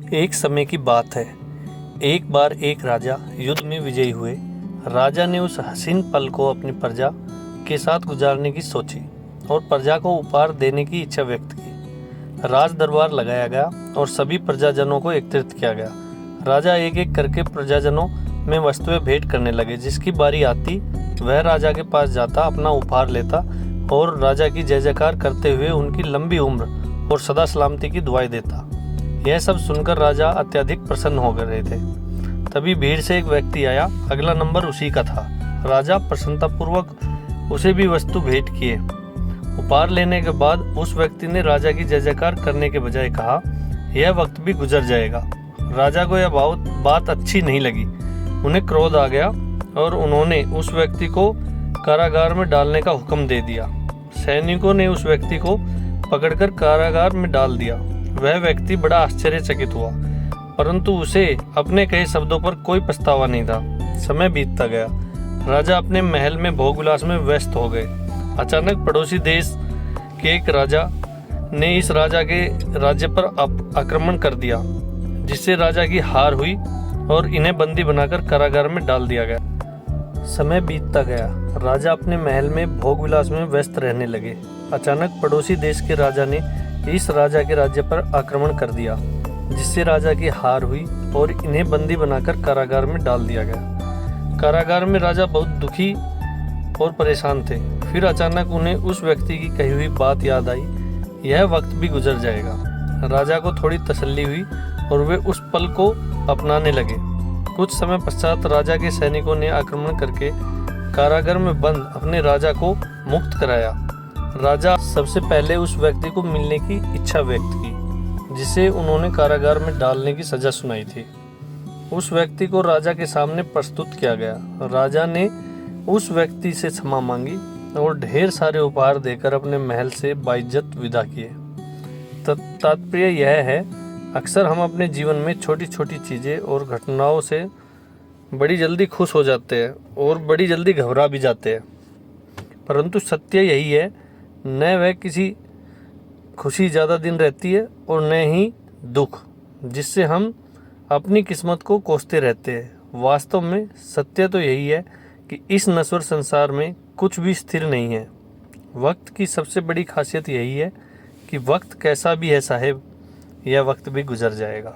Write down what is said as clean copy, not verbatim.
एक समय की बात है। एक बार एक राजा युद्ध में विजयी हुए। राजा ने उस हसीन पल को अपनी प्रजा के साथ गुजारने की सोची और प्रजा को उपहार देने की इच्छा व्यक्त की। राज दरबार लगाया गया और सभी प्रजाजनों को एकत्रित किया गया। राजा एक एक करके प्रजाजनों में वस्तुएं भेंट करने लगे। जिसकी बारी आती वह राजा के पास जाता, अपना उपहार लेता और राजा की जय जयकार करते हुए उनकी लंबी उम्र और सदा सलामती की दुआएं देता। यह सब सुनकर राजा अत्यधिक प्रसन्न हो रहे थे। तभी भीड़ से एक व्यक्ति आया, अगला नंबर उसी का था। राजा प्रसन्नतापूर्वक उसे भी वस्तु भेंट किए। उपहार लेने के बाद उस व्यक्ति ने राजा की जय जयकार करने के बजाय कहा, यह वक्त भी गुजर जाएगा। राजा को यह बात अच्छी नहीं लगी। उन्हें क्रोध आ गया और उन्होंने उस व्यक्ति को कारागार में डालने का हुक्म दे दिया। सैनिकों ने उस व्यक्ति को पकड़कर कारागार में डाल दिया। वह व्यक्ति बड़ा आश्चर्यचकित हुआ, परंतु उसे अपने कहे शब्दों पर कोई पछतावा नहीं था। समय बीतता गया। राजा अपने महल में भोग विलास में व्यस्त हो गए। अचानक पड़ोसी देश के एक राजा ने इस राजा के राज्य पर आक्रमण कर दिया, जिससे राजा की हार हुई और इन्हें बंदी बनाकर कारागार में डाल दिया गया। समय बीतता गया। राजा अपने महल में भोग विलास में व्यस्त रहने लगे। अचानक पड़ोसी देश के राजा ने इस राजा के राज्य पर आक्रमण कर दिया, जिससे राजा की हार हुई और इन्हें बंदी बनाकर कारागार में डाल दिया गया। कारागार में राजा बहुत दुखी और परेशान थे। फिर अचानक उन्हें उस व्यक्ति की कही हुई बात याद आई, यह वक्त भी गुजर जाएगा। राजा को थोड़ी तसल्ली हुई और वे उस पल को अपनाने लगे। कुछ समय पश्चात राजा के सैनिकों ने आक्रमण करके कारागार में बंद अपने राजा को मुक्त कराया। राजा सबसे पहले उस व्यक्ति को मिलने की इच्छा व्यक्त की, जिसे उन्होंने कारागार में डालने की सजा सुनाई थी। उस व्यक्ति को राजा के सामने प्रस्तुत किया गया। राजा ने उस व्यक्ति से क्षमा मांगी और ढेर सारे उपहार देकर अपने महल से बाइज्जत विदा किए। तात्पर्य यह है, अक्सर हम अपने जीवन में छोटी छोटी चीज़ें और घटनाओं से बड़ी जल्दी खुश हो जाते हैं और बड़ी जल्दी घबरा भी जाते हैं, परंतु सत्य यही है, न वह किसी खुशी ज़्यादा दिन रहती है और न ही दुख, जिससे हम अपनी किस्मत को कोसते रहते हैं। वास्तव में सत्य तो यही है कि इस नश्वर संसार में कुछ भी स्थिर नहीं है। वक्त की सबसे बड़ी खासियत यही है कि वक्त कैसा भी है साहेब, यह वक्त भी गुजर जाएगा।